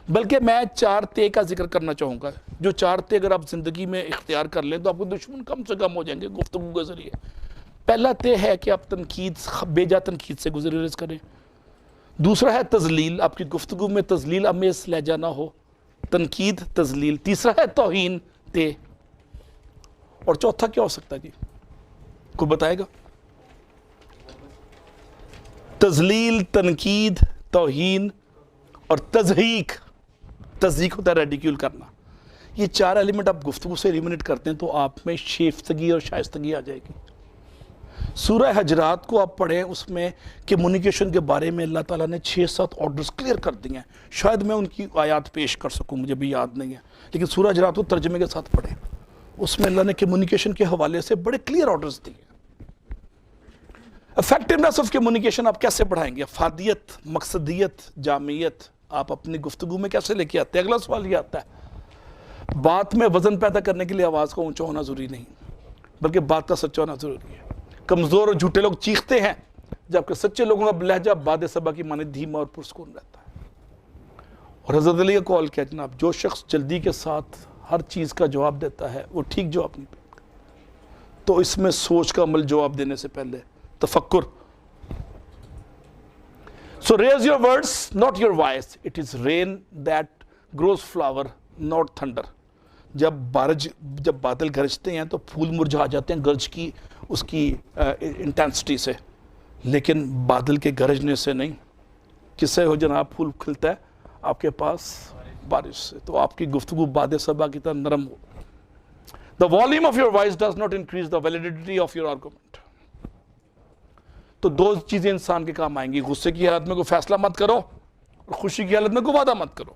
بلکہ میں 4 تے کا ذکر کرنا چاہوں گا. جو 4 تے اگر آپ زندگی میں اختیار کر لیں تو آپ کو دشمن کم سے کم ہو جائیں گے گفتگو کے ذریعے. پہلا تے ہے کہ آپ بیجا تنقید سے گزریز کریں. دوسرا ہے تذلیل، آپ کی گفتگو میں تذلیل امیز لہجہ نہ ہو، تنقید تذلیل. تیسرا ہے توہین تے. اور چوتھا کیا ہو سکتا ہے جی؟ کوئی بتائے گا؟ تذلیل، تنقید، توہین اور تضحیک. تضحیک ہوتا ہے ریڈیکیول کرنا. یہ 4 ایلیمنٹ آپ گفتگو سے ایلیمنیٹ کرتے ہیں تو آپ میں شیفتگی اور شائستگی آ جائے گی. سورہ حجرات کو آپ پڑھیں، اس میں کمیونیکیشن کے بارے میں اللہ تعالیٰ نے 6-7 آرڈرز کلیئر کر دیے ہیں. شاید میں ان کی آیات پیش کر سکوں، مجھے بھی یاد نہیں ہے، لیکن سورہ حجرات کو ترجمے کے ساتھ پڑھیں. اس میں اللہ نے کمیونیکیشن کے حوالے سے بڑے کلیئر آرڈرز دیے. افیکٹونیس آف کمیونیکیشن آپ کیسے بڑھائیں گے؟ افادیت، مقصدیت، جامعیت آپ اپنی گفتگو میں کیسے لے کے آتے ہیں؟ اگلا سوال یہ آتا ہے، بات میں وزن پیدا کرنے کے لیے آواز کا اونچا ہونا ضروری نہیں، بلکہ بات کا سچا ہونا ضروری ہے. کمزور اور جھوٹے لوگ چیختے ہیں، جبکہ سچے لوگوں کا لہجہ باد صبا کی مانند دھیما اور پرسکون رہتا ہے. اور حضرت علی کا قول کیا جناب، جو شخص جلدی کے ساتھ ہر چیز کا جواب دیتا ہے وہ ٹھیک جواب نہیں دیتا. تو اس میں سوچ کا عمل جواب دینے سے پہلے تفکر. So raise your words, not your voice. It is rain that grows flower, not thunder. جب بادل گرجتے ہیں تو پھول مرجھا جاتے ہیں گرج کی اس کی انٹینسٹی سے، لیکن بادل کے گرجنے سے نہیں. کس سے ہو جناب پھول کھلتا ہے؟ آپ کے پاس بارش سے. تو آپ کی گفتگو باد صبا کی طرح نرم ہو. The volume of your voice does not increase the validity of your argument. تو 2 چیزیں انسان کے کام آئیں گی. غصے کی حالت میں کوئی فیصلہ مت کرو اور خوشی کی حالت میں کوئی وعدہ مت کرو.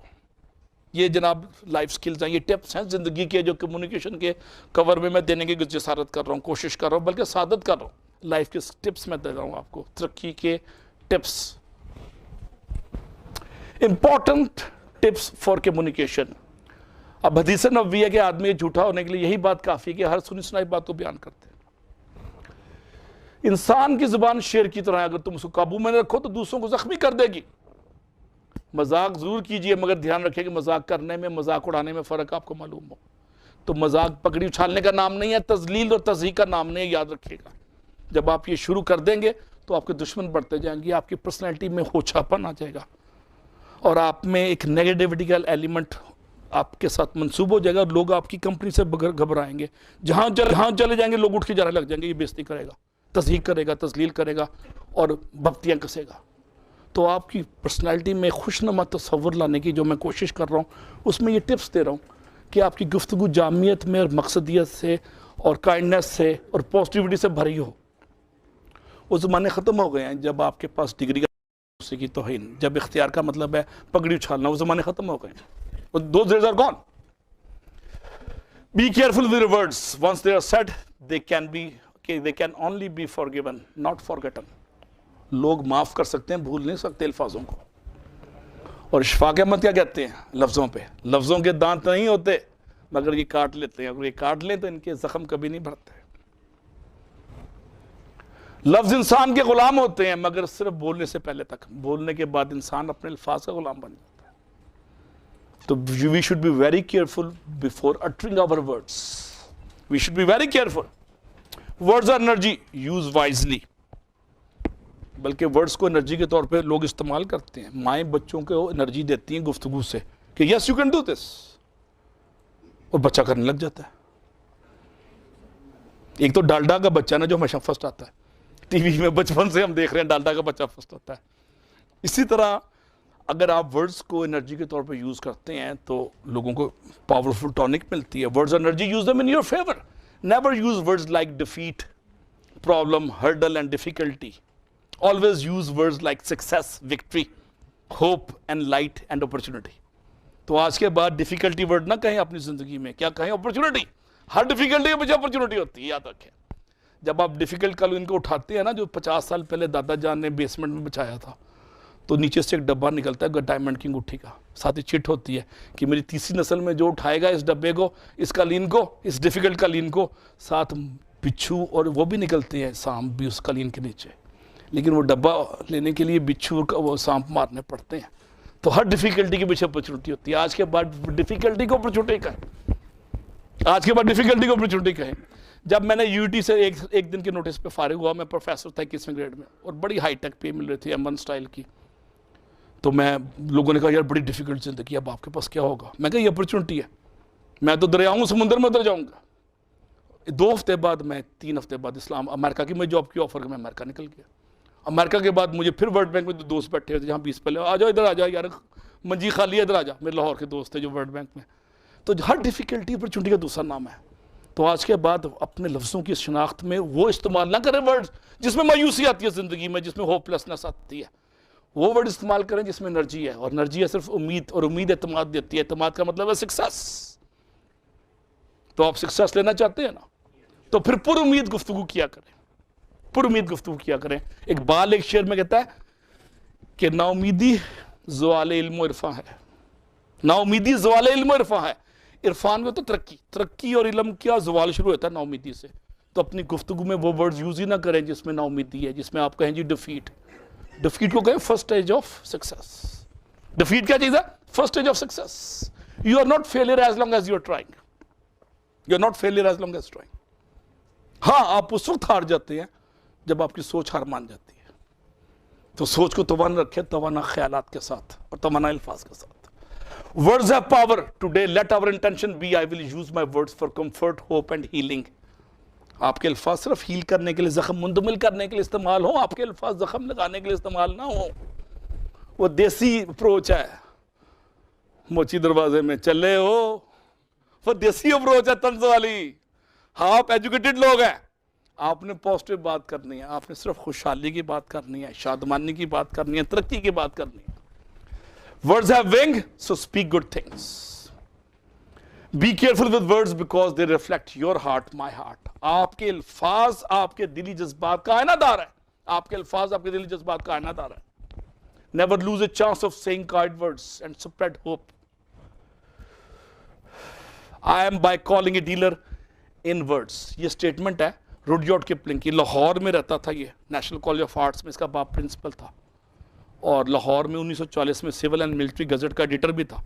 یہ جناب لائف سکلز ہیں، یہ ٹپس ہیں زندگی کے جو کمیونیکیشن کے کور میں دینے کی جسارت کر رہا ہوں، کوشش کر رہا ہوں، بلکہ سعادت کر رہا ہوں. لائف کے ٹپس میں دے رہا ہوں آپ کو، ترقی کے tips. Important tips for communication. اب حدیث نبوی ہے کہ آدمی جھوٹا ہونے کے لیے یہی بات کافی ہے کہ ہر سنی سنائی بات کو بیان کرتے ہیں. انسان کی زبان شیر کی طرح ہے، اگر تم اس کو قابو میں نہ رکھو تو دوسروں کو زخمی کر دے گی. مذاق ضرور کیجئے، مگر دھیان رکھیں کہ مذاق کرنے میں، مذاق اڑانے میں فرق آپ کو معلوم ہو. تو مذاق پگڑی اچھالنے کا نام نہیں ہے، تذلیل اور تضحیک کا نام نہیں ہے، یاد رکھیے گا. جب آپ یہ شروع کر دیں گے تو آپ کے دشمن بڑھتے جائیں گے، آپ کی پرسنالٹی میں ہوچھاپن آ جائے گا اور آپ میں ایک نیگیٹیوٹی کا ایلیمنٹ آپ کے ساتھ منسوب ہو جائے گا. لوگ آپ کی کمپنی سے گھبرائیں گے. جہاں چلے جائیں گے لوگ اٹھ کے جانے لگ جائیں گے، یہ بےزتی کرے گا، تضحیک کرے گا، تذلیل کرے گا اور بھپتیاں کسے گا. تو آپ کی پرسنالٹی میں خوشنما تصور لانے کی جو میں کوشش کر رہا ہوں، اس میں یہ ٹپس دے رہا ہوں کہ آپ کی گفتگو جامعیت میں اور مقصدیت سے اور کائنڈنس سے اور پازیٹیوٹی سے بھری ہو. وہ زمانے ختم ہو گئے ہیں جب آپ کے پاس ڈگری کا اسی کی توہین، جب اختیار کا مطلب ہے پگڑی اچھالنا، وہ زمانے ختم ہو گئے ہیں. Those days are gone. Be careful with your words. Once they are said, they can only be forgiven, not forgotten. لوگ معاف کر سکتے ہیں، بھول نہیں سکتے الفاظوں کو. اور اشفاق احمد کیا کہتے ہیں لفظوں پہ؟ لفظوں کے دانت نہیں ہوتے مگر یہ کاٹ لیتے ہیں، اگر یہ کاٹ لیں تو ان کے زخم کبھی نہیں بھرتے. لفظ انسان کے غلام ہوتے ہیں مگر صرف بولنے سے پہلے تک، بولنے کے بعد انسان اپنے الفاظ کا غلام بن جاتا ہے. تو we should be very careful before uttering our words. We should be very careful. Words are energy. Use wisely. بلکہ ورڈز کو انرجی کے طور پہ لوگ استعمال کرتے ہیں. مائیں بچوں کو انرجی دیتی ہیں گفتگو سے کہ yes you can do this، اور بچہ کرنے لگ جاتا ہے. ایک تو ڈالڈا کا بچہ نا جو ہمیشہ فرسٹ آتا ہے، ٹی وی میں بچپن سے ہم دیکھ رہے ہیں ڈالڈا کا بچہ فرسٹ ہوتا ہے. اسی طرح اگر آپ ورڈز کو انرجی کے طور پہ یوز کرتے ہیں تو لوگوں کو پاورفل ٹونک ملتی ہے. Words energy, use them in your favor. Never use words like defeat, problem, hurdle and difficulty. Always use words like success, victory, hope and light and opportunity. تو آج کے بعد ڈیفیکلٹی ورڈ نہ کہیں اپنی زندگی میں، کیا کہیں؟ اپرچونٹی. ہر ڈیفیکلٹی کے پیچھے اپرچونٹی ہوتی ہے، یاد رکھیں. جب آپ ڈیفیکلٹ کل ان کو اٹھاتے ہیں نا، جو 50 سال پہلے دادا جان نے بیسمنٹ میں بچایا تھا، تو نیچے سے ایک ڈبہ نکلتا ہے ڈائمنڈ کی انگوٹھی کا، ساتھ ہی چٹ ہوتی ہے کہ میری تیسری نسل میں جو اٹھائے گا اس ڈبے کو، اس قالین کو، اس ڈیفیکلٹ قالین کو، ساتھ بچھو اور وہ بھی نکلتے ہیں، سانپ بھی اس قالین کے نیچے. لیکن وہ ڈبہ لینے کے لیے بچھو وہ سانپ مارنے پڑتے ہیں تو ہر ڈیفیکلٹی کے پیچھے اپرچونٹی ہوتی ہے. آج کے بعد ڈیفیکلٹی کو اپرچونٹی کا ہے, آج کے بعد ڈیفیکلٹی کو اپرچونٹی کا ہے. جب میں نے UT سے ایک دن کے نوٹس پہ فارغ ہوا, میں پروفیسر تھا 21ویں گریڈ میں, اور بڑی ہائی ٹیک پے مل رہی تھی M1 اسٹائل کی. تو لوگوں نے کہا یار بڑی ڈیفیکلٹ زندگی, اب آپ کے پاس کیا ہوگا؟ میں کہا یہ اپرچونٹی ہے, میں تو دریاؤں سمندر میں اتر جاؤں گا. 2 ہفتے بعد, میں 3 ہفتے بعد امریکہ کی میں جاب کی آفر, میں امریکہ نکل گیا. امریکہ کے بعد مجھے پھر ورلڈ بینک میں دوست بیٹھے ہوتے جہاں 20 پہلے, آ جاؤ ادھر آ جاؤ یار, منجی خالی ہے ادھر آ جا. میرے لاہور کے دوست تھے جو ورلڈ بینک میں. تو ہر ڈیفیکلٹی اپرچونٹی کا دوسرا نام ہے. تو آج کے بعد اپنے لفظوں کی شناخت میں وہ استعمال نہ کریں ورڈ جس میں مایوسی آتی ہے زندگی میں, جس میں ہوپ لیسنس آتی ہے. وہ ورڈ استعمال کریں جس میں انرجی ہے, اور انرجی ہے صرف امید, اور امید اعتماد دیتی ہے. اعتماد کا مطلب ہے سکسیس. تو آپ سکسیس لینا چاہتے ہیں نا, تو پھر پر امید گفتگو کیا کریں, پر امید گفتگو کیا کریں. اقبال ایک شعر میں کہتا ہے کہ نا امیدی زوال علم و عرفان ہے, نا امیدی زوال علم و عرفان ہے. عرفان میں تو ترقی اور علم کیا زوال شروع ہوتا ہے نا امیدی سے. تو اپنی گفتگو میں وہ ورڈز یوز ہی نہ کریں جس میں نا امیدی ہے, جس میں آپ کہیں جی ڈیفیٹ. ڈیفیٹ کو کہیں first stage of success. Defeat کیا چیز ہے؟ First stage of success. You are not failure as long as you are trying. You are not failure as long as trying. ہاں, آپ اس وقت ہار جاتے ہیں جب آپ کی سوچ ہار مان جاتی ہے. تو سوچ کو توانا رکھیں, توانا خیالات کے ساتھ اور توانا الفاظ کے ساتھ. Words have power. Today, let our intention be, I will use my words for comfort, hope and healing. آپ کے الفاظ صرف ہیل کرنے کے لیے, زخم منتمل کرنے کے لیے استعمال ہوں. آپ کے الفاظ زخم لگانے کے لیے استعمال نہ ہوں. وہ دیسی اپروچ ہے, موچی دروازے میں چلے ہو, وہ دیسی اپروچ ہے طنز والی. ہاں, آپ ایجوکیٹڈ لوگ ہیں, آپ نے پازیٹیو بات کرنی ہے, آپ نے صرف خوشحالی کی بات کرنی ہے, شادمانی کی بات کرنی ہے, ترقی کی بات کرنی ہے. Words have wing, so speak good things. Be careful with words because they reflect your heart, my heart. آپ کے الفاظ آپ کے دلی جذبات کا آئینہ دار ہے. آپ کے الفاظ آپ کے دلی جذبات کا آئینہ دار ہے. Never lose a chance of saying kind words and spread hope. I am by calling a dealer in words. یہ سٹیٹمنٹ ہے روڈیارڈ کپلنگ کی. لاہور میں رہتا تھا یہ, نیشنل کالج آف آرٹس میں اس کا باپ پرنسپل تھا, اور لاہور میں 1940 میں سول اینڈ ملٹری گزٹ کا ایڈیٹر بھی تھا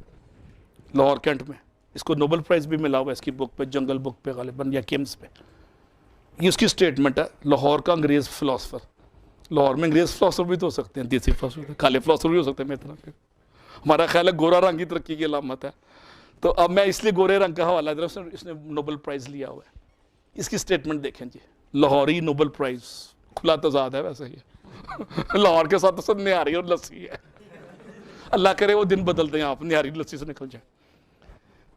لاہور کینٹ میں. اس کو نوبل پرائز بھی ملا ہوا ہے اس کی بک پہ, جنگل بک پہ غالباً, یا کیمز پہ. یہ اس کی سٹیٹمنٹ ہے. لاہور کا انگریز فلاسفر. لاہور میں انگریز فلاسفر بھی تو ہو سکتے ہیں, دیسی فلاسفر, کالے فلاسفر بھی ہو سکتے ہیں میری طرح کے. ہمارا خیال ہے گورا رنگ کی ترقی کی علامت ہے. تو اب میں اس لیے گورے رنگ کا حوالہ دے رہا ہوں, اس نے نوبل پرائز لیا ہوا ہے. اس کی سٹیٹمنٹ دیکھیں جی, لاہوری نوبل پرائز. کھلا تضاد ہے ویسے یہ, لاہور کے ساتھ تو نہاری اور لسی ہے. اللہ کرے وہ دن بدل دیں, آپ نہاری لسی سے نکل جائیں.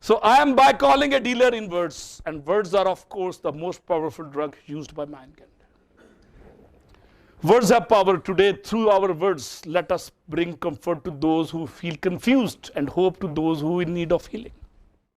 So I am by calling a dealer in words, and words are of course the most powerful drug used by mankind. Words have power. Today through our words let us bring comfort to those who feel confused and hope to those who are in need of healing.